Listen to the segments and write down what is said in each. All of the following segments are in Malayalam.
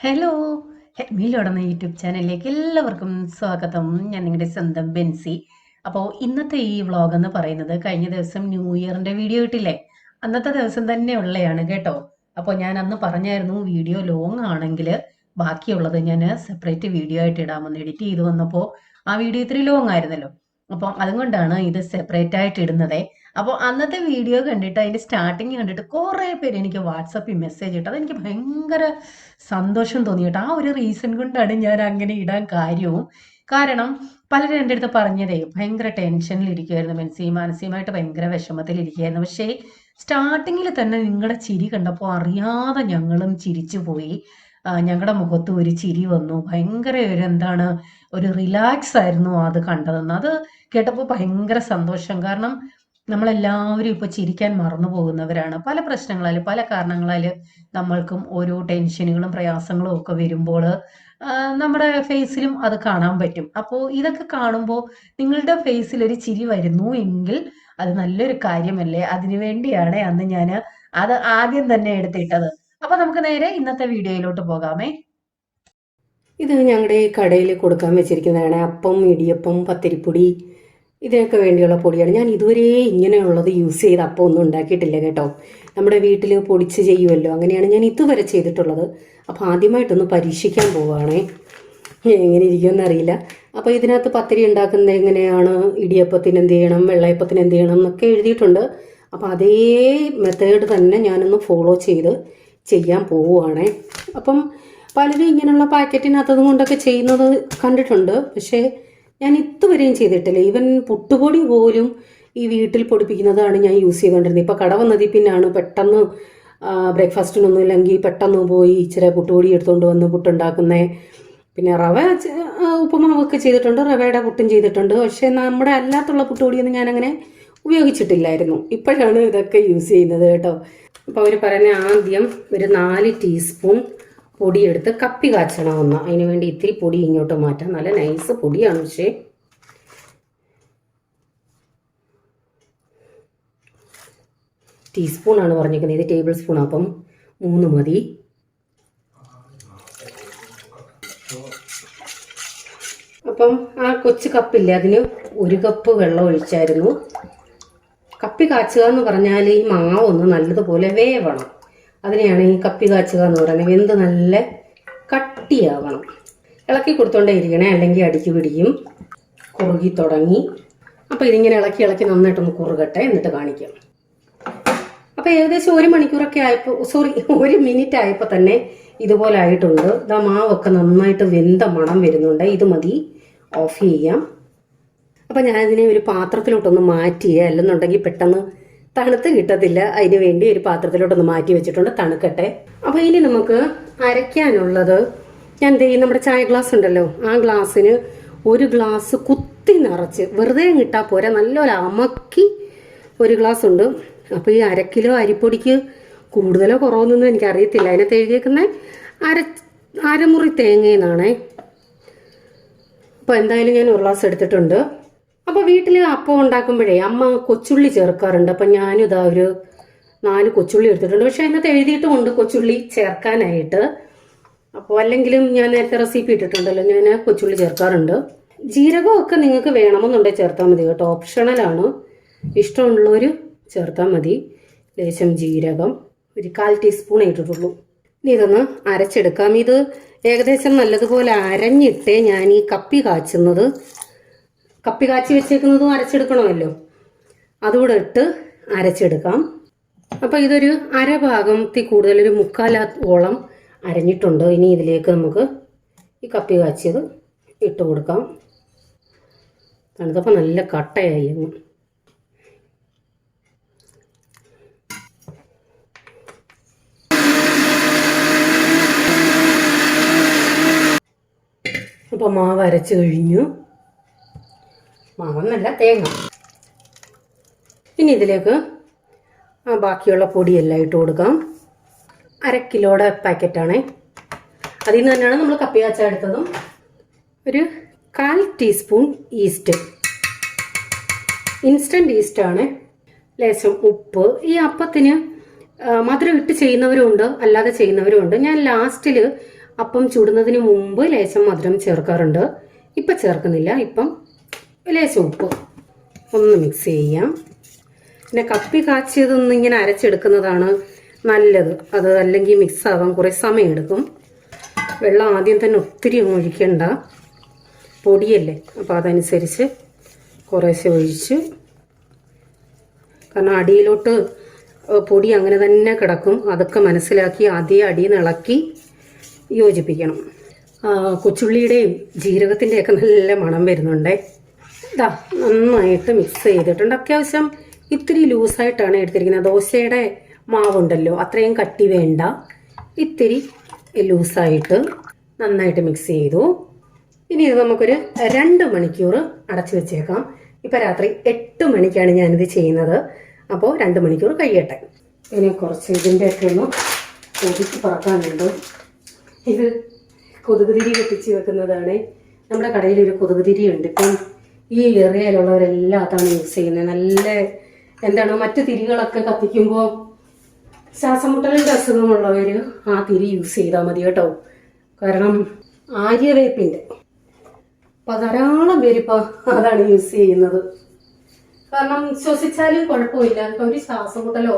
ഹലോ മീലോടുന്ന യൂട്യൂബ് ചാനലിലേക്ക് എല്ലാവർക്കും സ്വാഗതം. ഞാൻ നിങ്ങളുടെ സ്വന്തം ബെൻസി. അപ്പോൾ ഇന്നത്തെ ഈ വ്ളോഗ് എന്ന് പറയുന്നത് കഴിഞ്ഞ ദിവസം ന്യൂ ഇയറിന്റെ വീഡിയോ ഇട്ടില്ലേ, അന്നത്തെ ദിവസം തന്നെ ഉള്ളതാണ് കേട്ടോ. അപ്പോൾ ഞാൻ അന്ന് പറഞ്ഞായിരുന്നു വീഡിയോ ലോങ് ആണെങ്കിൽ ബാക്കിയുള്ളത് ഞാൻ സെപ്പറേറ്റ് വീഡിയോ ആയിട്ട് ഇടാമെന്ന്. എഡിറ്റ് ചെയ്ത് വന്നപ്പോൾ ആ വീഡിയോ ഇത്തിരി ലോങ് ആയിരുന്നല്ലോ, അപ്പോൾ അതുകൊണ്ടാണ് ഇത് സെപ്പറേറ്റ് ആയിട്ട് ഇടുന്നത്. അപ്പോൾ അന്നത്തെ വീഡിയോ കണ്ടിട്ട് അതിന്റെ സ്റ്റാർട്ടിങ് കണ്ടിട്ട് കുറേ പേര് എനിക്ക് വാട്സപ്പിൽ മെസ്സേജ് ഇട്ടത് എനിക്ക് ഭയങ്കര സന്തോഷം തോന്നി കേട്ടോ. ആ ഒരു റീസൺ കൊണ്ടാണ് ഞാൻ അങ്ങനെ ഇടാൻ കാര്യവും. കാരണം പലരും എൻ്റെ അടുത്ത് പറഞ്ഞതേ ഭയങ്കര ടെൻഷനിൽ ഇരിക്കുമായിരുന്നു മെൻസി, മാനസികമായിട്ട് ഭയങ്കര വിഷമത്തിലിരിക്കുകയായിരുന്നു. പക്ഷേ സ്റ്റാർട്ടിങ്ങിൽ തന്നെ നിങ്ങളുടെ ചിരി കണ്ടപ്പോൾ അറിയാതെ ഞങ്ങളും ചിരിച്ചു പോയി. ഞങ്ങളുടെ മുഖത്ത് ഒരു ചിരി വന്നു. ഭയങ്കര ഒരു എന്താണ്, ഒരു റിലാക്സ് ആയിരുന്നു അത് കണ്ടതെന്ന്. അത് കേട്ടപ്പോൾ ഭയങ്കര സന്തോഷം. കാരണം നമ്മളെല്ലാവരും ഇപ്പോൾ ചിരിക്കാൻ മറന്നു പോകുന്നവരാണ്. പല പ്രശ്നങ്ങളാൽ പല കാരണങ്ങളാൽ നമ്മൾക്കും ഓരോ ടെൻഷനുകളും പ്രയാസങ്ങളും ഒക്കെ വരുമ്പോൾ നമ്മുടെ ഫേസിലും അത് കാണാൻ പറ്റും. അപ്പോൾ ഇതൊക്കെ കാണുമ്പോൾ നിങ്ങളുടെ ഫേസിൽ ഒരു ചിരി വരുന്നു എങ്കിൽ അത് നല്ലൊരു കാര്യമല്ലേ. അതിനു വേണ്ടിയാണ് അന്ന് ഞാൻ അത് ആദ്യം തന്നെ എടുത്തിട്ടത്. അപ്പൊ നമുക്ക് നേരെ ഇന്നത്തെ വീഡിയോയിലോട്ട് പോകാമേ. ഇത് ഞങ്ങളുടെ ഈ കടയിൽ കൊടുക്കാൻ വെച്ചിരിക്കുന്നതാണ്. അപ്പം, ഇടിയപ്പം, പത്തിരിപ്പൊടി, ഇതിനൊക്കെ വേണ്ടിയുള്ള പൊടിയാണ്. ഞാൻ ഇതുവരെ ഇങ്ങനെയുള്ളത് യൂസ് ചെയ്ത് അപ്പം ഒന്നും ഉണ്ടാക്കിയിട്ടില്ല കേട്ടോ. നമ്മുടെ വീട്ടിൽ പൊടിച്ച് ചെയ്യുമല്ലോ, അങ്ങനെയാണ് ഞാൻ ഇതുവരെ ചെയ്തിട്ടുള്ളത്. അപ്പോൾ ആദ്യമായിട്ടൊന്ന് പരീക്ഷിക്കാൻ പോവുകയാണേ, എങ്ങനെ ഇരിക്കുമെന്ന് അറിയില്ല. അപ്പോൾ ഇതിനകത്ത് പത്തിരി ഉണ്ടാക്കുന്നത് എങ്ങനെയാണ്, ഇടിയപ്പത്തിന് എന്ത് ചെയ്യണം, വെള്ളയപ്പത്തിന് എന്ത് ചെയ്യണം എന്നൊക്കെ എഴുതിയിട്ടുണ്ട്. അപ്പോൾ അതേ മെത്തേഡ് തന്നെ ഞാനൊന്ന് ഫോളോ ചെയ്ത് ചെയ്യാൻ പോവുകയാണേ. അപ്പം പലരും ഇങ്ങനെയുള്ള പാക്കറ്റിനകത്തതും കൊണ്ടൊക്കെ ചെയ്യുന്നത് കണ്ടിട്ടുണ്ട്. പക്ഷേ ഞാൻ ഇതുവരെയും ചെയ്തിട്ടില്ല. ഈവൻ പുട്ടുപൊടി പോലും ഈ വീട്ടിൽ പൊടിപ്പിക്കുന്നതാണ് ഞാൻ യൂസ് ചെയ്തുകൊണ്ടിരുന്നത്. ഇപ്പോൾ കട വന്നതിൽ പിന്നാണ് പെട്ടെന്ന് ബ്രേക്ക്ഫാസ്റ്റിനൊന്നും ഇല്ലെങ്കിൽ പെട്ടെന്ന് പോയി ഇച്ചിരി പുട്ടുപൊടി എടുത്തുകൊണ്ട് വന്ന് പുട്ടുണ്ടാക്കുന്നത്. പിന്നെ റവ ഉപ്പുമാവൊക്കെ ചെയ്തിട്ടുണ്ട്, റവയുടെ പുട്ടും ചെയ്തിട്ടുണ്ട്. പക്ഷേ നമ്മുടെ അല്ലാത്തുള്ള പുട്ടുപൊടിയൊന്നും ഞാനങ്ങനെ ഉപയോഗിച്ചിട്ടില്ലായിരുന്നു. ഇപ്പോഴാണ് ഇതൊക്കെ യൂസ് ചെയ്യുന്നത് കേട്ടോ. അപ്പോൾ അവർ പറയുന്ന ആദ്യം ഒരു 4 ടീസ്പൂൺ പൊടിയെടുത്ത് കപ്പി കാച്ചണമെന്ന്. അതിന് വേണ്ടി ഇത്തിരി പൊടി ഇങ്ങോട്ട് മാറ്റാം. നല്ല നൈസ് പൊടിയാണ്. പക്ഷേ ടീസ്പൂണാണ് പറഞ്ഞിരിക്കുന്നത്, ഇത് ടേബിൾ സ്പൂൺ. അപ്പം 3 മതി. അപ്പം ആ കൊച്ചു കപ്പില്ലേ, അതിന് 1 കപ്പ് വെള്ളം ഒഴിച്ചായിരുന്നു. കപ്പി കാച്ചുക എന്ന് പറഞ്ഞാൽ ഈ മാവൊന്ന് നല്ലതുപോലെ വേവണം. അതിനെയാണ് ഈ കപ്പി കാച്ചുക എന്ന് പറയുന്നത്. വെന്ത് നല്ല കട്ടിയാവണം. ഇളക്കി കൊടുത്തോണ്ടേ ഇരിക്കണേ, അല്ലെങ്കിൽ അടിക്ക് പിടിക്കും. കുറുകി തുടങ്ങി. അപ്പോൾ ഇതിങ്ങനെ ഇളക്കി ഇളക്കി നന്നായിട്ടൊന്ന് കുറുകട്ടെ, എന്നിട്ട് കാണിക്കാം. അപ്പോൾ ഏകദേശം 1 മണിക്കൂറൊക്കെ ആയപ്പോൾ, 1 മിനിറ്റ് ആയപ്പോൾ തന്നെ ഇതുപോലെ ആയിട്ടുണ്ട്. ഇതാ മാവൊക്കെ നന്നായിട്ട് വെന്ത മണം വരുന്നുണ്ട്. ഇത് മതി, ഓഫ് ചെയ്യാം. അപ്പം ഞാനിതിനെ ഒരു പാത്രത്തിലോട്ടൊന്ന് മാറ്റിയേ, അല്ലെന്നുണ്ടെങ്കിൽ പെട്ടെന്ന് തണുത്ത് കിട്ടത്തില്ല. അതിന് വേണ്ടി ഒരു പാത്രത്തിലോട്ടൊന്ന് മാറ്റി വെച്ചിട്ടുണ്ട്, തണുക്കട്ടെ. അപ്പോൾ ഇനി നമുക്ക് അരയ്ക്കാനുള്ളത് ഞാൻ നമ്മുടെ ചായ ഗ്ലാസ് ഉണ്ടല്ലോ, ആ ഗ്ലാസ്സിന് 1 ഗ്ലാസ് കുത്തി നിറച്ച്, വെറുതെ കിട്ടാൽ പോരാ, നല്ലൊരു അമക്കി 1 ഗ്ലാസ് ഉണ്ട്. അപ്പോൾ ഈ 1/2 കിലോ അരിപ്പൊടിക്ക് കൂടുതലോ കുറവൊന്നും എനിക്കറിയത്തില്ല. അതിനകത്ത് എഴുതിയേക്കുന്നത് അരമുറി തേങ്ങയെന്നാണേ. അപ്പോൾ എന്തായാലും ഞാൻ 1 ഗ്ലാസ് എടുത്തിട്ടുണ്ട്. അപ്പോൾ വീട്ടിൽ അപ്പം ഉണ്ടാക്കുമ്പോഴേ അമ്മ കൊച്ചുള്ളി ചേർക്കാറുണ്ട്. അപ്പം ഞാനും ഇതാ ഒരു 4 കൊച്ചുള്ളി എടുത്തിട്ടുണ്ട്. പക്ഷേ അതിനകത്ത് എഴുതിയിട്ടുമുണ്ട് കൊച്ചുള്ളി ചേർക്കാനായിട്ട്. അപ്പോൾ അല്ലെങ്കിലും ഞാൻ നേരത്തെ റെസിപ്പി ഇട്ടിട്ടുണ്ടല്ലോ, ഞാൻ കൊച്ചുള്ളി ചേർക്കാറുണ്ട്. ജീരകമൊക്കെ നിങ്ങൾക്ക് വേണമെന്നുണ്ടെങ്കിൽ ചേർത്താൽ മതി കേട്ടോ, ഓപ്ഷണലാണ്. ഇഷ്ടമുള്ളവർ ചേർത്താൽ മതി. ലേശം ജീരകം ഒരു 1/4 ടീസ്പൂൺ ഇട്ടിട്ടുള്ളൂ. ഇനി ഇതൊന്ന് അരച്ചെടുക്കാം. ഇത് ഏകദേശം നല്ലതുപോലെ അരഞ്ഞിട്ടേ ഞാൻ ഈ കപ്പി കാച്ചി വെച്ചേക്കുന്നതും അരച്ചെടുക്കണമല്ലോ, അതുകൂടെ ഇട്ട് അരച്ചെടുക്കാം. അപ്പോൾ ഇതൊരു അരഭാഗത്തിൽ കൂടുതൽ, ഒരു 3/4 അരഞ്ഞിട്ടുണ്ട്. ഇനി ഇതിലേക്ക് നമുക്ക് ഈ കപ്പി കാച്ചിയത് ഇട്ട് കൊടുക്കാം. തണുത്തപ്പോൾ നല്ല കട്ടയായി അങ്ങ്. അപ്പോൾ മാവ് അരച്ച് കഴിഞ്ഞു. മാവെന്നല്ല, തേങ്ങ. ഇനി ഇതിലേക്ക് ബാക്കിയുള്ള പൊടിയെല്ലാം ഇട്ട് കൊടുക്കാം. 1/2 കിലോയുടെ പാക്കറ്റാണേ. അതിൽ നിന്ന് തന്നെയാണ് നമ്മൾ കപ്പി കാച്ച എടുത്തതും. ഒരു 1/4 ടീസ്പൂൺ ഈസ്റ്റ്, ഇൻസ്റ്റൻറ്റ് ഈസ്റ്റാണ്. ലേശം ഉപ്പ്. ഈ അപ്പത്തിന് മധുരം ഇട്ട് ചെയ്യുന്നവരും ഉണ്ട്, അല്ലാതെ ചെയ്യുന്നവരും ഉണ്ട്. ഞാൻ ലാസ്റ്റിൽ അപ്പം ചുടുന്നതിന് മുമ്പ് ലേശം മധുരം ചേർക്കാറുണ്ട്. ഇപ്പം ചേർക്കുന്നില്ല. ഇപ്പം ലേശം ഉപ്പ് ഒന്ന് മിക്സ് ചെയ്യാം. പിന്നെ കപ്പി കാച്ചിയതൊന്നും ഇങ്ങനെ അരച്ചെടുക്കുന്നതാണ് നല്ലത്. അത് അല്ലെങ്കിൽ മിക്സ് ആവാൻ കുറേ സമയം എടുക്കും. വെള്ളം ആദ്യം തന്നെ ഒത്തിരി ഒഴിക്കണ്ട, പൊടിയല്ലേ. അപ്പോൾ അതനുസരിച്ച് കുറേശ്ശെ ഒഴിച്ച്, കാരണം അടിയിലോട്ട് പൊടി അങ്ങനെ തന്നെ കിടക്കും. അതൊക്കെ മനസ്സിലാക്കി ആദ്യം അടിയിൽ നിന്ന് ഇളക്കി യോജിപ്പിക്കണം. കൊച്ചുള്ളിയുടെയും ജീരകത്തിൻ്റെയൊക്കെ നല്ല മണം വരുന്നുണ്ടേ. ഇതാ നന്നായിട്ട് മിക്സ് ചെയ്തിട്ടുണ്ട്. അത്യാവശ്യം ഇത്തിരി ലൂസായിട്ടാണ് എടുത്തിരിക്കുന്നത്. ദോശയുടെ മാവുണ്ടല്ലോ, അത്രയും കട്ടി വേണ്ട, ഇത്തിരി ലൂസായിട്ട് നന്നായിട്ട് മിക്സ് ചെയ്തു. ഇനി ഇത് നമുക്കൊരു 2 മണിക്കൂർ അടച്ചു വെച്ചേക്കാം. ഇപ്പം രാത്രി 8 മണിക്കാണ് ഞാനിത് ചെയ്യുന്നത്. അപ്പോൾ 2 മണിക്കൂർ കഴിയട്ടെ. ഇനി കുറച്ച് ഇതിൻ്റെയൊക്കെ ഒന്ന് ഒതുക്കി പറക്കാനുണ്ട്. ഇത് കൊതുക് തിരി കത്തിച്ച് വെക്കുന്നതാണ്. നമ്മുടെ കടയിൽ ഒരു കൊതുക് തിരി ഉണ്ട്. ഇപ്പം ഈ ഏറിയയിലുള്ളവരെല്ലാം അതാണ് യൂസ് ചെയ്യുന്നത്. നല്ല എന്താണ്, മറ്റു തിരികളൊക്കെ കത്തിക്കുമ്പോൾ ശ്വാസമുട്ടലിൻ്റെ അസുഖമുള്ളവർ ആ തിരി യൂസ് ചെയ്താൽ മതി കേട്ടോ. കാരണം ആര്യവേപ്പിൻ്റെ അപ്പോൾ ധാരാളം പേരിപ്പോൾ അതാണ് യൂസ് ചെയ്യുന്നത്. കാരണം ശ്വസിച്ചാലും കുഴപ്പമില്ല, ഇപ്പം ഒരു ശ്വാസമുട്ടലോ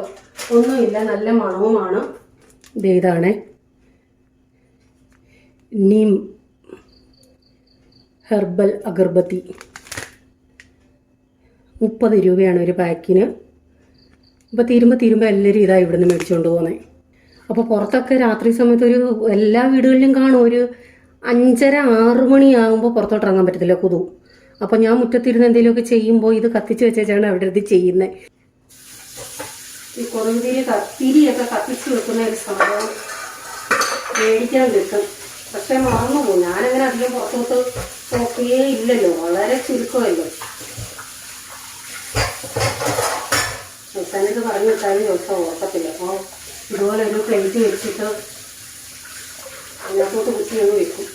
ഒന്നുമില്ല, നല്ല മണവുമാണ്. ഇതാണ് നീം ഹെർബൽ അഗർബത്തി. 30 രൂപയാണ് ഒരു പാക്കിന്. ഇപ്പോൾ തീരുമ്പോൾ എല്ലാവരും ഇതാ ഇവിടുന്ന് മേടിച്ചുകൊണ്ട് പോകുന്നത്. അപ്പോൾ പുറത്തൊക്കെ രാത്രി സമയത്ത് എല്ലാ വീടുകളിലും കാണും, ഒരു 5:30-6 മണിയാകുമ്പോൾ പുറത്തോട്ട് ഇറങ്ങാൻ പറ്റത്തില്ല, കൊതു. അപ്പോൾ ഞാൻ മുറ്റത്തിരുന്ന് എന്തെങ്കിലുമൊക്കെ ചെയ്യുമ്പോൾ ഇത് കത്തിച്ച് വെച്ചാണ് അവിടെ ഇത് ചെയ്യുന്നത്. ഈ കൊതുക് തിരിയൊക്കെ കത്തിച്ച് വെക്കുന്ന ഒരു സംഭവം മേടിക്കാൻ കിട്ടും. പക്ഷെ മറന്നു പോകും. ഞാനങ്ങനെ അധികം പുറത്തോട്ട് നോക്കിയേ ഇല്ലല്ലോ, വളരെ ചുരുക്കമല്ലോ. അവസാനത്ത് പറഞ്ഞു വിട്ടാലും ദിവസം ഓർക്കത്തില്ല. അപ്പോൾ ഇതുപോലെ ഒരു പ്ലേറ്റ് വെച്ചിട്ട് അതിനകത്തോട്ട് കുത്തി അങ്ങ് വെക്കും.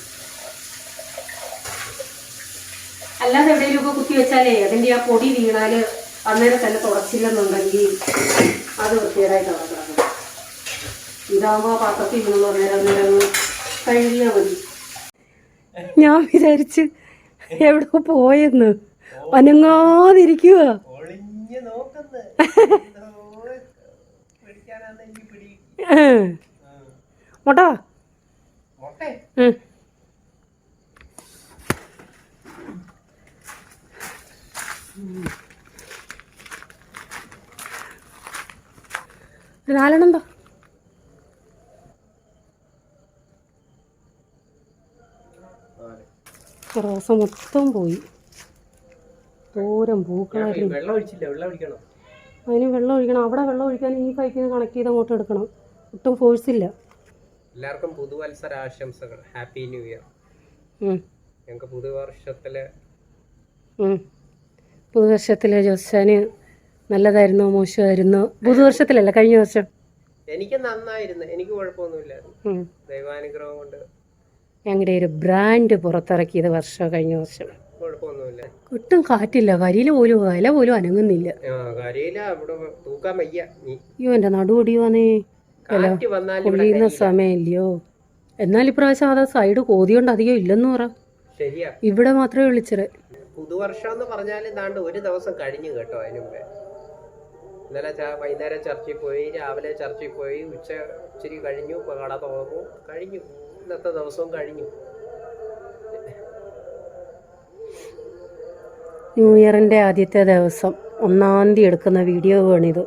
അല്ലാതെ എവിടെയെങ്കിലുമൊക്കെ കുത്തി വെച്ചാലേ അതിൻ്റെ ആ പൊടി വീണാൽ അന്നേരം തന്നെ തുടച്ചില്ലെന്നുണ്ടെങ്കിൽ അത് വൃത്തികേടായിട്ട് അവിടെ കിടക്കും. ഇതാകുമ്പോൾ പാത്രത്തിൽ വീണെന്ന് പറഞ്ഞാൽ അന്നേരം കഴുകിയാൽ മതി. ഞാൻ വിചാരിച്ച് എവിടെ പോയെന്ന്, അനങ്ങാതിരിക്കുക. മോട്ടാ നാലെണ്ണം റോസ മൊത്തം പോയി. ദൂരം പൂക്കളായിരുന്നു. അതിന് വെള്ളം ഒഴിക്കണം. അവിടെ വെള്ളം ഒഴിക്കാൻ ഈ പൈപ്പിന് കണക്ട് ചെയ്ത് അങ്ങോട്ട് എടുക്കണം. ഒട്ടും ഫോഴ്സ് ഇല്ല. എല്ലാവർക്കും പുതുവത്സര ആശംസകൾ. Happy new year. ഞങ്ങൾക്ക് പുതുവർഷത്തിലെ ജോസാന് നല്ലതായിരുന്നോ മോശമായിരുന്നോ? പുതുവർഷത്തിലല്ല, കഴിഞ്ഞ വർഷം. എനിക്ക് നന്നായിരുന്നു, എനിക്ക് കുഴപ്പമൊന്നുമില്ലായിരുന്നു. ദൈവാനുഗ്രഹം കൊണ്ട് ഞങ്ങളുടെ ഒരു ബ്രാൻഡ് പുറത്തിറക്കിയത് വർഷം കഴിഞ്ഞ വർഷം. കുഴപ്പമൊന്നുമില്ല. ഒട്ടും കാറ്റില്ല, കരിയില പോലും ഇല പോലും അനങ്ങുന്നില്ല. അയ്യോ എൻ്റെ നടുപൊടിയുവാന്നേ, പൊഴിയുന്ന സമയമില്ലയോ. എന്നാൽ ഇപ്രാവശ്യം അതാ സൈഡ് കോതിയോണ്ട് അധികം ഇല്ലെന്ന് പറ. ശരിയാ, ഇവിടെ മാത്രമേ വിളിച്ചത്. പുതുവർഷം എന്ന് പറഞ്ഞാൽ ദാണ്ട് ഒരു ദിവസം കഴിഞ്ഞു കേട്ടോ. അതിന് മുമ്പേ ഇന്നലെ വൈകുന്നേരം ചർച്ചിൽ പോയി, രാവിലെ ചർച്ചിൽ പോയി, ഇച്ചിരി കഴിഞ്ഞു, കട തുറന്നു, കഴിഞ്ഞു. ഇന്നത്തെ ദിവസവും കഴിഞ്ഞു. ന്യൂ ഇയറിൻ്റെ ആദ്യത്തെ ദിവസം 1-ാം തീയതി എടുക്കുന്ന വീഡിയോ ആണിത്.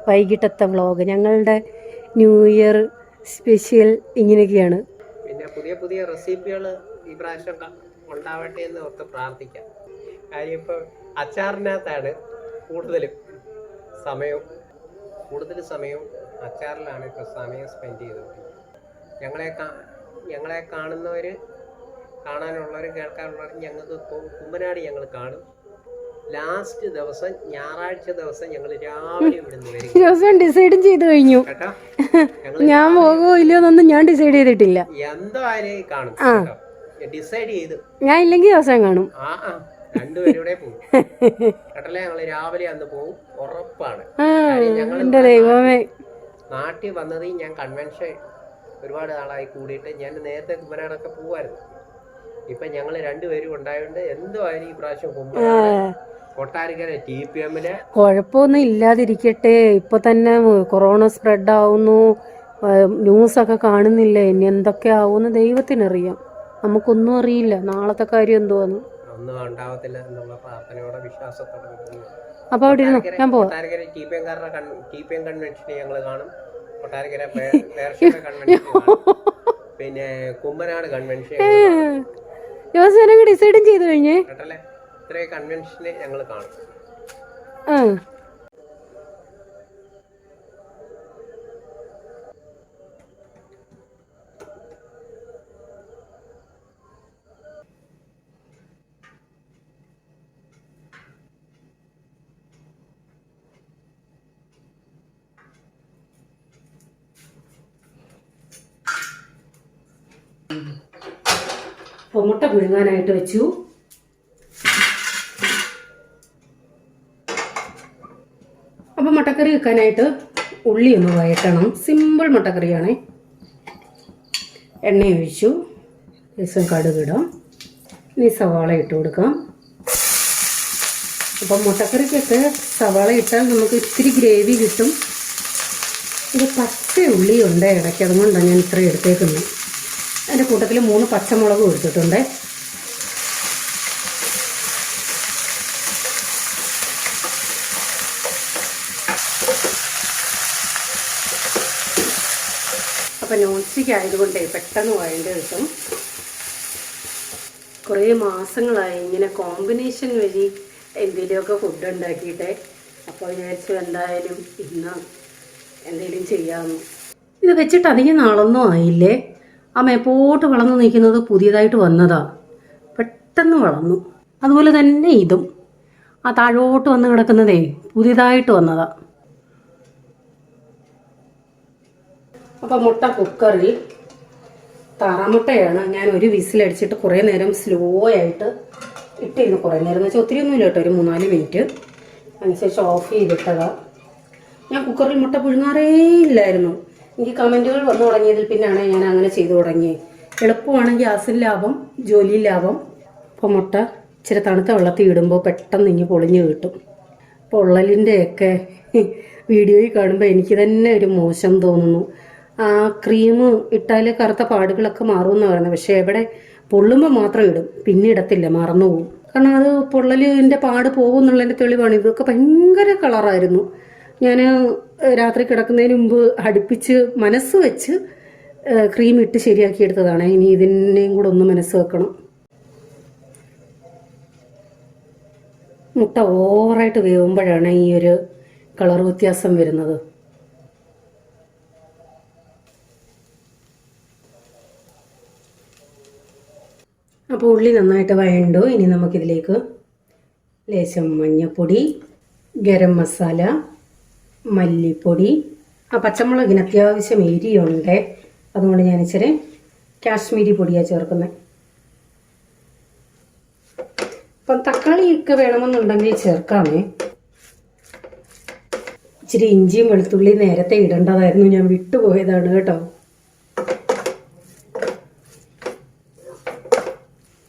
വൈകിട്ടത്തെ വ്ളോഗ്. ഞങ്ങളുടെ ന്യൂ ഇയർ സ്പെഷ്യൽ ഇങ്ങനെയൊക്കെയാണ്. പിന്നെ പുതിയ പുതിയ റെസിപ്പികൾ ഈ പ്രാവശ്യം ഉണ്ടാവട്ടെ എന്ന് ഓർത്ത് പ്രാർത്ഥിക്കാം. കാര്യം ഇപ്പോൾ അച്ചാറിനകത്താണ് കൂടുതൽ സമയവും അച്ചാറിലാണ് ഇപ്പോൾ സമയം സ്പെൻഡ് ചെയ്തത്. ഞങ്ങളെ കാണാനുള്ളവർ കേൾക്കാനുള്ളവർ ഞങ്ങൾക്ക് കുമ്പനാട് ഞങ്ങൾ കാണും. ലാസ്റ്റ് ദിവസം ഞായറാഴ്ച ദിവസം ഞങ്ങൾ രാവിലെ ഇവിടുന്ന് വരും. ഡിസൈഡ് ചെയ്ത് കഴിഞ്ഞു കേട്ടോ. ഞാൻ പോകുമോ ഇല്ലയോന്നൊന്നും ഞാൻ ഡിസൈഡ് ചെയ്തിട്ടില്ല. എന്തായാലും കാണും. ഡിസൈഡ് ചെയ്തു. ഞാൻ ഇല്ലെങ്കിൽ ദിവസം കാണും. രണ്ടുപേരുടെ പോകും കേട്ടല്ലേ. ഞങ്ങള് രാവിലെ അന്ന് പോകും, ഉറപ്പാണ്. എന്റെ ദൈവമേ, നാട്ടിൽ വന്നത് ഞാൻ കൺവെൻഷൻ ഒരുപാട് നാളായി കൂടിയിട്ട്. ഞാൻ നേരത്തെ കുമ്പനാടൊക്കെ പോവായിരുന്നു. ഇപ്പം ഞങ്ങൾ രണ്ടുപേരും ഉണ്ടായതുകൊണ്ട് എന്തുമായാലും ഈ പ്രാവശ്യം കുമ്പനാട് കൊട്ടാരക്കര TPM കുഴപ്പമൊന്നും ഇല്ലാതിരിക്കട്ടെ. ഇപ്പൊ തന്നെ കൊറോണ സ്പ്രെഡ് ആവുന്നു, ന്യൂസൊക്കെ കാണുന്നില്ലേ? ഇനി എന്തൊക്കെ ആവുമെന്ന് ദൈവത്തിനറിയാം. നമുക്കൊന്നും അറിയില്ല നാളത്തെ കാര്യം എന്തുവാന്ന്. ഒന്നും ഉണ്ടാവത്തില്ല എന്നുള്ള പ്രാർത്ഥനയോടെ വിശ്വാസത്തോടെ നിൽക്കുന്നു. അപ്പൊ അവിടെ ഇരുന്നു, ഞാൻ പോവാം. കൊട്ടാരക്കര TPM കൺവെൻഷന് ഞങ്ങൾ കാണും. കൊട്ടാരക്കര പേർഷ്യയുടെ കൺവെൻഷൻ കാണും. പിന്നെ കുമ്പനാട് കൺവെൻഷൻ യോസനൊക്കെ ഡിസൈഡും ചെയ്തു കഴിഞ്ഞേ കേട്ടല്ലേ. ഇത്രയും കൺവെൻഷന് ഞങ്ങൾ കാണും. മുട്ട പുഴുങ്ങാനായിട്ട് വെച്ചു. അപ്പം മുട്ടക്കറി വെക്കാനായിട്ട് ഉള്ളി ഒന്ന് വഴറ്റണം. സിമ്പിൾ മുട്ടക്കറിയാണേ. എണ്ണ ഒഴിച്ചു, ലേശം കടുകിടാം, ഇനി സവാള ഇട്ട് കൊടുക്കാം. അപ്പം മുട്ടക്കറിക്കൊക്കെ സവാള ഇട്ടാൽ നമുക്ക് ഇത്തിരി ഗ്രേവി കിട്ടും. ഇത് പച്ച ഉള്ളി ഉണ്ട് ഇടയ്ക്ക്, അതുകൊണ്ടാണ് ഞാൻ ഇത്രയും എടുത്തേക്കുന്നത്. അതിൻ്റെ കൂട്ടത്തിൽ 3 പച്ചമുളകും എടുത്തിട്ടുണ്ട്. അപ്പം നോൺ സ്റ്റിക്ക് ആയതുകൊണ്ട് പെട്ടെന്ന് വഴണ്ട് കിട്ടും. കുറേ മാസങ്ങളായി ഇങ്ങനെ കോമ്പിനേഷൻ വഴി എന്തെങ്കിലുമൊക്കെ ഫുഡ് ഉണ്ടാക്കിയിട്ട്. അപ്പോൾ വിചാരിച്ചു എന്തായാലും ഇന്ന് എന്തെങ്കിലും ചെയ്യാമെന്ന്. ഇത് വെച്ചിട്ട് അധികം നാളൊന്നും ആയില്ലേ. ആ മേപ്പോട്ട് വളർന്നു നിൽക്കുന്നത് പുതിയതായിട്ട് വന്നതാ, പെട്ടെന്ന് വളർന്നു. അതുപോലെ തന്നെ ഇതും ആ താഴോട്ട് വന്ന് കിടക്കുന്നതേ പുതിയതായിട്ട് വന്നതാ. അപ്പം മുട്ട കുക്കറിൽ, താറാമുട്ടയാണ്, ഞാൻ ഒരു വിസിലടിച്ചിട്ട് കുറേ നേരം സ്ലോ ആയിട്ട് ഇട്ടിരുന്നു. കുറേ നേരം എന്ന് വെച്ചാൽ ഒത്തിരി ഒന്നുമില്ല കേട്ടോ, ഒരു 3-4 മിനിറ്റ്. അതിനുശേഷം ഓഫ് ചെയ്തിട്ടതാ. ഞാൻ കുക്കറിൽ മുട്ട പുഴുങ്ങാറേ ഇല്ലായിരുന്നു. എനിക്ക് കമൻറ്റുകൾ വന്നു തുടങ്ങിയതിൽ പിന്നാണ് ഞാൻ അങ്ങനെ ചെയ്തു തുടങ്ങിയത്. എളുപ്പമാണ്, ഗ്യാസിൽ ലാഭം, ജോലിയിൽ ലാഭം. അപ്പോൾ മുട്ട ഇച്ചിരി തണുത്ത വെള്ളത്തിൽ ഇടുമ്പോൾ പെട്ടെന്ന് ഇങ്ങ് പൊളിഞ്ഞ് കിട്ടും. പൊള്ളലിൻ്റെയൊക്കെ വീഡിയോയിൽ കാണുമ്പോൾ എനിക്ക് തന്നെ ഒരു മോശം തോന്നുന്നു. ആ ക്രീം ഇട്ടാൽ കറുത്ത പാടുകളൊക്കെ മാറുമെന്ന് പറയുന്നത്. പക്ഷേ എവിടെ പൊള്ളുമ്പോൾ മാത്രം ഇടും, പിന്നെ ഇടത്തില്ല, മറന്നു പോകും. കാരണം അത് പൊള്ളലിൻ്റെ പാട് പോകുമെന്നുള്ളതിൻ്റെ തെളിവാണ്. ഇതൊക്കെ ഭയങ്കര കളറായിരുന്നു. ഞാൻ രാത്രി കിടക്കുന്നതിന് മുമ്പ് അടുപ്പിച്ച് മനസ്സ് വെച്ച് ക്രീം ഇട്ട് ശരിയാക്കിയെടുത്തതാണ്. ഇനി ഇതിനെയും കൂടെ ഒന്ന് മനസ്സ് വെക്കണം. മുട്ട ഓവറായിട്ട് വേവുമ്പോഴാണ് ഈ ഒരു കളർ വ്യത്യാസം വരുന്നത്. അപ്പോൾ ഉള്ളി നന്നായിട്ട് വഴണ്ടു. ഇനി നമുക്കിതിലേക്ക് ലേശം മഞ്ഞൾപ്പൊടി, ഗരം മസാല, മല്ലിപ്പൊടി, ആ പച്ചമുളകിന് അത്യാവശ്യം എരിയുണ്ട്, അതുകൊണ്ട് ഞാൻ ഇച്ചിരി കാശ്മീരി പൊടിയാണ് ചേർക്കുന്നത്. അപ്പം തക്കാളിയൊക്കെ വേണമെന്നുണ്ടെങ്കിൽ ചേർക്കാമേ. ഇച്ചിരി ഇഞ്ചിയും വെളുത്തുള്ളി നേരത്തെ ഇടേണ്ടതായിരുന്നു, ഞാൻ വിട്ടുപോയതാണ് കേട്ടോ.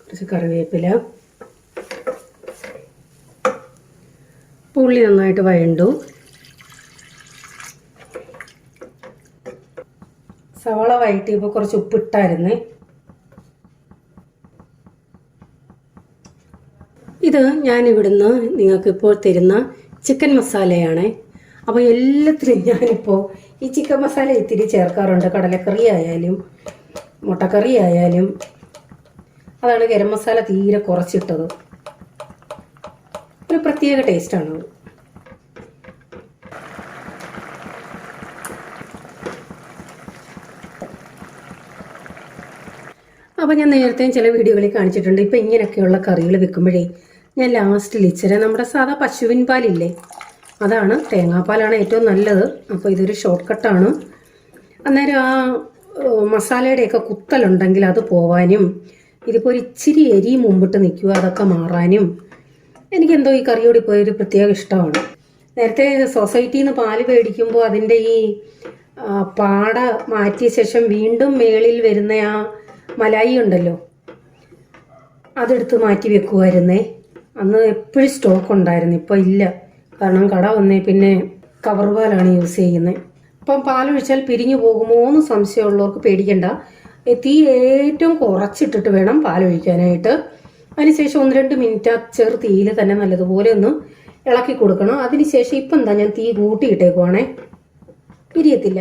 കുറച്ച് കറിവേപ്പില. ഉള്ളി നന്നായിട്ട് വഴണ്ടു. സവാള വഴറ്റിയപ്പോൾ കുറച്ച് ഉപ്പിട്ടായിരുന്നേ. ഇത് ഞാനിവിടുന്ന് നിങ്ങൾക്കിപ്പോൾ തരുന്ന ചിക്കൻ മസാലയാണ്. അപ്പോൾ എല്ലാത്തിലും ഞാനിപ്പോൾ ഈ ചിക്കൻ മസാല ഇത്തിരി ചേർക്കാറുണ്ട്. കടലക്കറി ആയാലും മുട്ടക്കറി ആയാലും. അതാണ് ഗരം മസാല തീരെ കുറച്ചിട്ടത്. ഒരു പ്രത്യേക ടേസ്റ്റാണ്. അപ്പോൾ ഞാൻ നേരത്തെയും ചില വീഡിയോകളിൽ കാണിച്ചിട്ടുണ്ട്. ഇപ്പം ഇങ്ങനെയൊക്കെയുള്ള കറികൾ വെക്കുമ്പോഴേ ഞാൻ ലാസ്റ്റിൽ ഇച്ചിരി നമ്മുടെ സാധാ പശുവിൻ പാലില്ലേ, അതാണ്, തേങ്ങാപ്പാലാണ് ഏറ്റവും നല്ലത്. അപ്പോൾ ഇതൊരു ഷോർട്ട് കട്ടാണ്. അന്നേരം ആ മസാലയുടെയൊക്കെ കുത്തലുണ്ടെങ്കിൽ അത് പോവാനും, ഇതിപ്പോൾ ഒരു ഇച്ചിരി എരി മുമ്പിട്ട് നിൽക്കുക, അതൊക്കെ മാറാനും എനിക്കെന്തോ ഈ കറിയോട് ഇപ്പോൾ ഒരു പ്രത്യേക ഇഷ്ടമാണ്. നേരത്തെ സൊസൈറ്റിയിൽ നിന്ന് പാല് മേടിക്കുമ്പോൾ അതിൻ്റെ ഈ പാട മാറ്റിയ ശേഷം വീണ്ടും മേളിൽ വരുന്ന ആ മലായി ഉണ്ടല്ലോ, അതെടുത്ത് മാറ്റി വെക്കുമായിരുന്നേ. അന്ന് എപ്പോഴും സ്റ്റോക്ക് ഉണ്ടായിരുന്നു, ഇപ്പോൾ ഇല്ല. കാരണം കട വന്നേ പിന്നെ കവർ പാലാണ് യൂസ് ചെയ്യുന്നത്. അപ്പം പാലൊഴിച്ചാൽ പിരിഞ്ഞു പോകുമോ എന്ന് സംശയമുള്ളവർക്ക് പേടിക്കണ്ട. തീ ഏറ്റവും കുറച്ചിട്ടിട്ട് വേണം പാലൊഴിക്കാനായിട്ട്. അതിനുശേഷം 1-2 മിനിറ്റ് ആ ചെറു തീയിൽ തന്നെ നല്ലതുപോലെ ഒന്ന് ഇളക്കി കൊടുക്കണം. അതിനുശേഷം ഇപ്പം എന്താ ഞാൻ തീ കൂട്ടിയിട്ടേക്കുവാണേ, പിരിയത്തില്ല.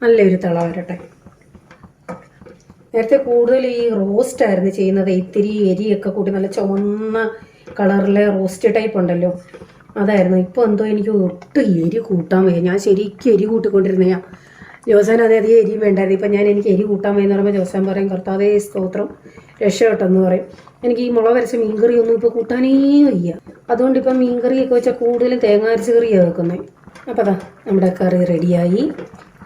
നല്ലൊരു തിള വരട്ടെ. നേരത്തെ കൂടുതൽ ഈ റോസ്റ്റ് ആയിരുന്നു ചെയ്യുന്നത്, ഇത്തിരി എരിയൊക്കെ കൂട്ടി നല്ല ചുവന്ന കളറിലെ റോസ്റ്റ് ടൈപ്പ് ഉണ്ടല്ലോ, അതായിരുന്നു. ഇപ്പോൾ എന്തോ എനിക്ക് ഒട്ടും എരി കൂട്ടാൻ വയ്യ. ഞാൻ ശരിക്കും എരി കൂട്ടിക്കൊണ്ടിരുന്നയാ. ജോസാൻ അധികം എരിയും വേണ്ടായിരുന്നു. ഇപ്പം എനിക്ക് എരി കൂട്ടാൻ വയ്യെന്ന് പറയുമ്പോൾ ജോസാൻ പറയും, കർത്താവേ സ്തോത്രം, രക്ഷപ്പെട്ടെന്ന് പറയും. എനിക്ക് ഈ മുളക് അരച്ച മീൻകറിയൊന്നും ഇപ്പോൾ കൂട്ടാനേ വയ്യ. അതുകൊണ്ട് ഇപ്പം മീൻകറിയൊക്കെ വെച്ചാൽ കൂടുതലും തേങ്ങ അരച്ച കറിയാണ് വെക്കുന്നത്. അപ്പോൾ അതാ നമ്മുടെ കറി റെഡിയായി.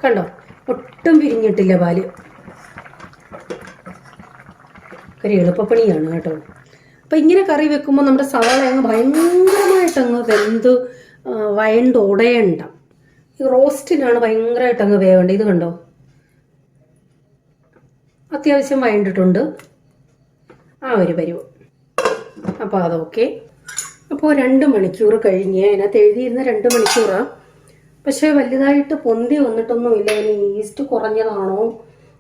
കണ്ടോ, ഒട്ടും പിരിഞ്ഞിട്ടില്ല പാല്. കറി എളുപ്പപ്പണിയാണ് കേട്ടോ. അപ്പം ഇങ്ങനെ കറി വെക്കുമ്പോൾ നമ്മുടെ സവാള അങ്ങ് ഭയങ്കരമായിട്ടങ്ങ് വെന്ത് വയണ്ട് ഉടയണ്ട. ഈ റോസ്റ്റിനാണ് ഭയങ്കരമായിട്ടങ്ങ് വേവേണ്ടത്. ഇത് കണ്ടോ, അത്യാവശ്യം വയണ്ടിട്ടുണ്ട്, ആ ഒരു പരുവം. അപ്പോൾ അതൊക്കെ. അപ്പോൾ 2 മണിക്കൂർ കഴിഞ്ഞ്, അതിനകത്ത് എഴുതിയിരുന്ന 2 മണിക്കൂറാണ്. പക്ഷേ വലുതായിട്ട് പൊന്തി വന്നിട്ടൊന്നുമില്ല. ഇനി ഈസ്റ്റ് കുറഞ്ഞതാണോ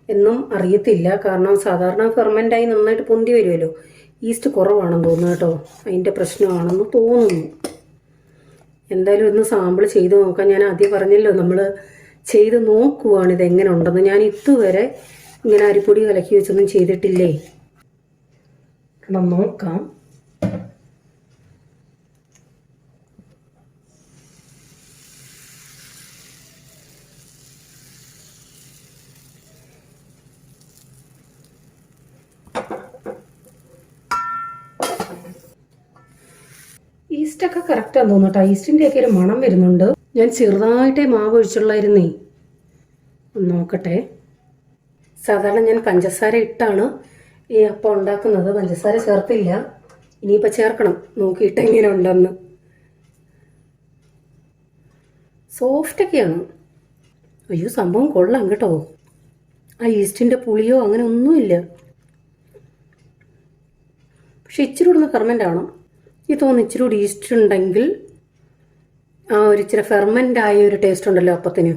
എന്നും അറിയത്തില്ല. കാരണം സാധാരണ ഫെർമെൻ്റായി നന്നായിട്ട് പൊന്തി വരുമല്ലോ. ഈസ്റ്റ് കുറവാണെന്ന് തോന്നുന്നു കേട്ടോ, അതിൻ്റെ പ്രശ്നമാണെന്ന് തോന്നുന്നു. എന്തായാലും ഒന്ന് സാമ്പിൾ ചെയ്ത് നോക്കാം. ഞാൻ ആദ്യം പറഞ്ഞല്ലോ, നമ്മൾ ചെയ്ത് നോക്കുവാണ് ഇതെങ്ങനെ ഉണ്ടെന്ന്. ഞാൻ ഇതുവരെ ഇങ്ങനെ അരിപ്പൊടി കലക്കി വെച്ചൊന്നും ചെയ്തിട്ടില്ലേ. നോക്കാം. ഈസ്റ്റൊക്കെ കറക്റ്റാന്ന് തോന്നുന്നു കേട്ടോ. ഈസ്റ്റിൻ്റെയൊക്കെ ഒരു മണം വരുന്നുണ്ട്. ഞാൻ ചെറുതായിട്ടേ മാവ് ഒഴിച്ചുള്ളായിരുന്നേ. ഒന്ന് നോക്കട്ടെ. സാധാരണ ഞാൻ പഞ്ചസാര ഇട്ടാണ് ഈ അപ്പം ഉണ്ടാക്കുന്നത്, പഞ്ചസാര ചേർത്തില്ല. ഇനിയിപ്പോൾ ചേർക്കണം, നോക്കിയിട്ട് എങ്ങനെ ഉണ്ടെന്ന്. സോഫ്റ്റൊക്കെയാണ്. അയ്യോ, സംഭവം കൊള്ളാം കേട്ടോ. ആ ഈസ്റ്റിൻ്റെ പുളിയോ അങ്ങനെ ഒന്നുമില്ല. പക്ഷെ ഇച്ചിരി കൂടെ ഒന്ന് ഫെർമെൻ്റ് ആവണം. ഈ തോന്നുന്നു ഇച്ചിരി കൂടി ഈസ്റ്റ് ഉണ്ടെങ്കിൽ ആ ഒരു ഇച്ചിരി ഫെർമെൻ്റ് ആയ ഒരു ടേസ്റ്റ് ഉണ്ടല്ലോ അപ്പത്തിന്,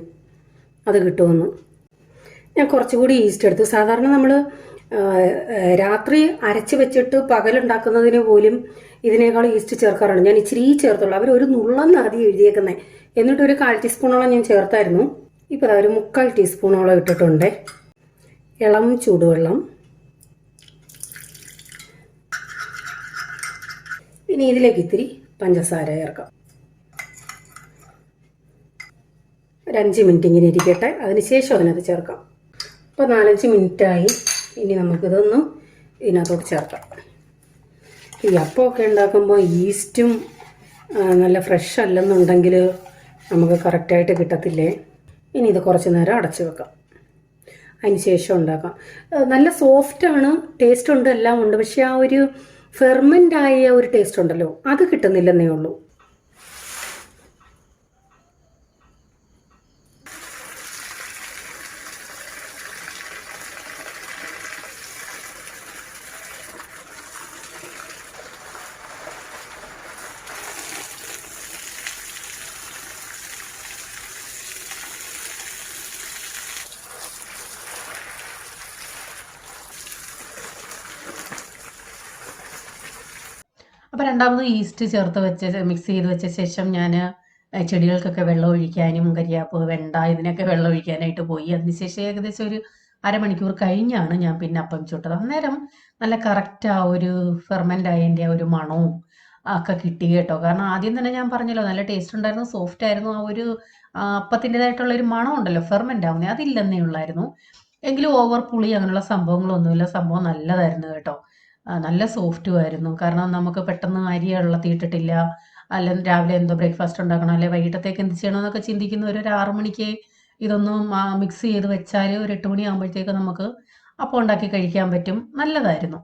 അത് കിട്ടുമെന്ന്. ഞാൻ കുറച്ചുകൂടി ഈസ്റ്റ് എടുത്തു. സാധാരണ നമ്മൾ രാത്രി അരച്ച് വെച്ചിട്ട് പകലുണ്ടാക്കുന്നതിന് പോലും ഇതിനേക്കാൾ ഈസ്റ്റ് ചേർക്കാറാണ്. ഞാൻ ഇച്ചിരി ചേർത്തുള്ളൂ. അവർ ഒരു നുള്ളെന്ന് ആദ്യം എഴുതിയേക്കുന്നത്, എന്നിട്ട് ഒരു 1/4 ടീസ്പൂണോളം ഞാൻ ചേർത്തായിരുന്നു. ഇപ്പോൾ ഒരു 3/4 ടീസ്പൂണോളം ഇട്ടിട്ടുണ്ട്. ഇളം ചൂടുവെള്ളം. ഇനി ഇതിലേക്ക് ഇത്തിരി പഞ്ചസാര ചേർക്കാം. ഒരു 5 മിനിറ്റ് ഇങ്ങനെ ഇരിക്കട്ടെ, അതിനുശേഷം അതിനകത്ത് ചേർക്കാം. ഇപ്പോൾ 4-5 മിനിറ്റായി. ഇനി നമുക്കിതൊന്ന് ഇതിനകത്തോട്ട് ചേർക്കാം. ഈ അപ്പമൊക്കെ ഉണ്ടാക്കുമ്പോൾ ഈസ്റ്റും നല്ല ഫ്രഷ് അല്ലെന്നുണ്ടെങ്കിൽ നമുക്ക് കറക്റ്റായിട്ട് കിട്ടത്തില്ലേ. ഇനി ഇത് കുറച്ച് നേരം അടച്ചു വെക്കാം, അതിന് ശേഷം ഉണ്ടാക്കാം. നല്ല സോഫ്റ്റാണ്, ടേസ്റ്റ് ഉണ്ട്, എല്ലാം ഉണ്ട്. പക്ഷെ ആ ഒരു ഫെർമെൻ്റ് ആയ ഒരു ടേസ്റ്റ് ഉണ്ടല്ലോ, അത് കിട്ടുന്നില്ലെന്നേ ഉള്ളൂ. അപ്പോൾ രണ്ടാമത് ഈസ്റ്റ് ചേർത്ത് വെച്ച് മിക്സ് ചെയ്ത് വെച്ച ശേഷം ഞാൻ ചെടികൾക്കൊക്കെ വെള്ളം ഒഴിക്കാനും കരിയാപ്പ്, വെണ്ട ഇതിനൊക്കെ വെള്ളം ഒഴിക്കാനായിട്ട് പോയി. അതിനുശേഷം ഏകദേശം ഒരു അരമണിക്കൂർ കഴിഞ്ഞാണ് ഞാൻ പിന്നെ അപ്പം ചുട്ടത്. അന്നേരം നല്ല കറക്റ്റ് ആ ഒരു ഫെർമെൻ്റ് ആയതിൻ്റെ ഒരു മണവും ഒക്കെ കിട്ടി കേട്ടോ. കാരണം ആദ്യം തന്നെ ഞാൻ പറഞ്ഞല്ലോ, നല്ല ടേസ്റ്റ് ഉണ്ടായിരുന്നു, സോഫ്റ്റ് ആയിരുന്നു. ആ ഒരു അപ്പത്തിൻ്റെതായിട്ടുള്ള ഒരു മണം ഉണ്ടല്ലോ, ഫെർമെൻ്റ് ആവുന്നത്, അതില്ലെന്നേ ഉള്ളായിരുന്നു. എങ്കിലും ഓവർ പുളി അങ്ങനെയുള്ള സംഭവങ്ങളൊന്നുമില്ല. സംഭവം നല്ലതായിരുന്നു കേട്ടോ. നല്ല സോഫ്റ്റും ആയിരുന്നു. കാരണം നമുക്ക് പെട്ടെന്ന് അരി വെള്ളത്തിയിട്ടിട്ടില്ല, അല്ലെങ്കിൽ രാവിലെ എന്തോ ബ്രേക്ക്ഫാസ്റ്റ് ഉണ്ടാക്കണം, അല്ലെങ്കിൽ വൈകിട്ടത്തേക്ക് എന്ത് ചെയ്യണമെന്നൊക്കെ ചിന്തിക്കുന്ന ഒരു 6 മണിക്ക് ഇതൊന്നും മിക്സ് ചെയ്ത് വെച്ചാൽ ഒരു 8 മണിയാകുമ്പോഴത്തേക്ക് നമുക്ക് അപ്പം ഉണ്ടാക്കി കഴിക്കാൻ പറ്റും. നല്ലതായിരുന്നു.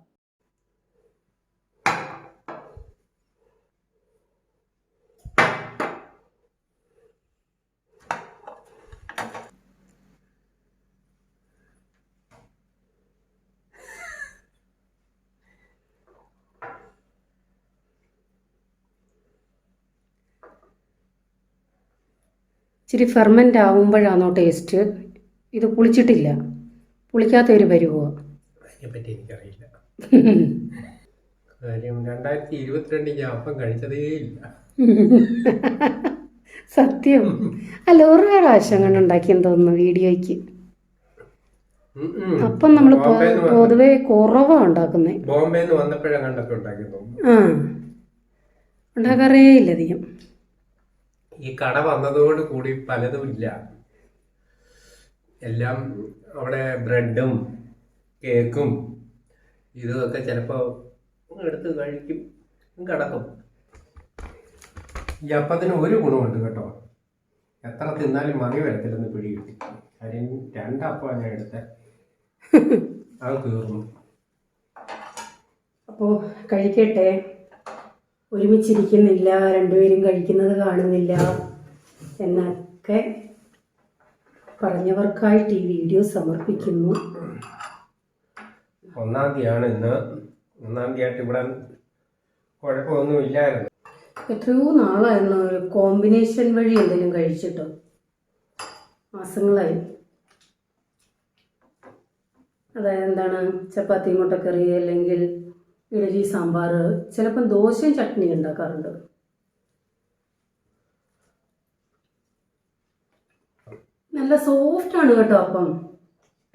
ഇച്ചിരി ഫെർമെൻ്റ് ആവുമ്പോഴാണോ ടേസ്റ്റ്? ഇത് പുളിച്ചിട്ടില്ല, പുളിക്കാത്ത ഒരു പരുവോ? അതിനെപ്പറ്റി എനിക്കറിയില്ല. കാര്യം 2022 ഞാൻ അപ്പം കഴിച്ചതേ ഇല്ല. സത്യം. അല്ല, ഒരു പ്രാവശ്യം കണ്ട് ഉണ്ടാക്കിയെന്ന് തോന്നുന്നു വീഡിയോയ്ക്ക്. അപ്പം നമ്മൾ പൊതുവെ കുറവാണ് ഉണ്ടാക്കുന്നത്. ബോംബെന്ന് വന്നപ്പോഴാണ് കണ്ടൊക്കെ ഉണ്ടാക്കി തോന്നുന്നു. ആ, ഉണ്ടാക്കാറേ ഇല്ല അധികം. ഈ കട വന്നതോട് കൂടി പലതും ഇല്ല. എല്ലാം അവിടെ ബ്രെഡും കേക്കും ഇതൊക്കെ ചിലപ്പോൾ എടുത്ത് കഴിക്കും, കിടക്കും. ഈ അപ്പത്തിന് ഒരു ഗുണമുണ്ട് കേട്ടോ, എത്ര തിന്നാലും മതി വരത്തില്ലെന്ന് പിടി കിട്ടി. കാര്യം 2 അപ്പം ഞാൻ എടുത്ത അത് തീർന്നു. അപ്പോൾ കഴിക്കട്ടെ. ഒരുമിച്ചിരിക്കുന്നില്ല, രണ്ടുപേരും കഴിക്കുന്നത് കാണുന്നില്ല എന്നൊക്കെ പറഞ്ഞവർക്കായിട്ട് ഈ വീഡിയോ സമർപ്പിക്കുന്നു. 1-ാം തീയതിയാണ് ഇന്ന്. 1-ാം തീയതിയായിട്ട് ഇവിടെ കുഴപ്പമൊന്നും ഇല്ലായിരുന്നു. എത്രയോ നാളായിരുന്നു ഒരു കോമ്പിനേഷൻ വഴി എന്തെങ്കിലും കഴിച്ചിട്ടോ, മാസങ്ങളായി. അതായത് എന്താണ്, ചപ്പാത്തി മുട്ടക്കറി അല്ലെങ്കിൽ ഇഡലി സാമ്പാർ, ചിലപ്പം ദോശയും ചട്നി ഉണ്ടാക്കാറുണ്ട്. നല്ല സോഫ്റ്റാണ് കേട്ടോ അപ്പം,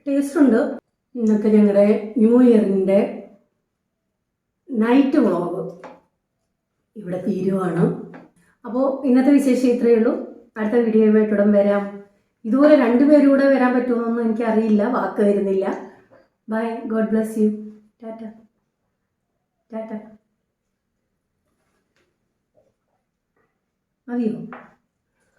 ടേസ്റ്റ് ഉണ്ട്. ഇന്നത്തെ ഞങ്ങളുടെ ന്യൂ ഇയറിൻ്റെ നൈറ്റ് വ്ളോഗ് ഇവിടെ തീരുവാണ്. അപ്പോൾ ഇന്നത്തെ വിശേഷം ഇത്രയേ ഉള്ളൂ. അടുത്ത വീഡിയോയുമായിട്ട് ഉടൻ വരാം. ഇതുപോലെ 2 പേരും കൂടെ വരാൻ പറ്റുമോയെന്നൊന്നും എനിക്കറിയില്ല, വാക്ക് തരുന്നില്ല. Bye, God bless you. ടാറ്റ ടാറ്റ. മതിയോ?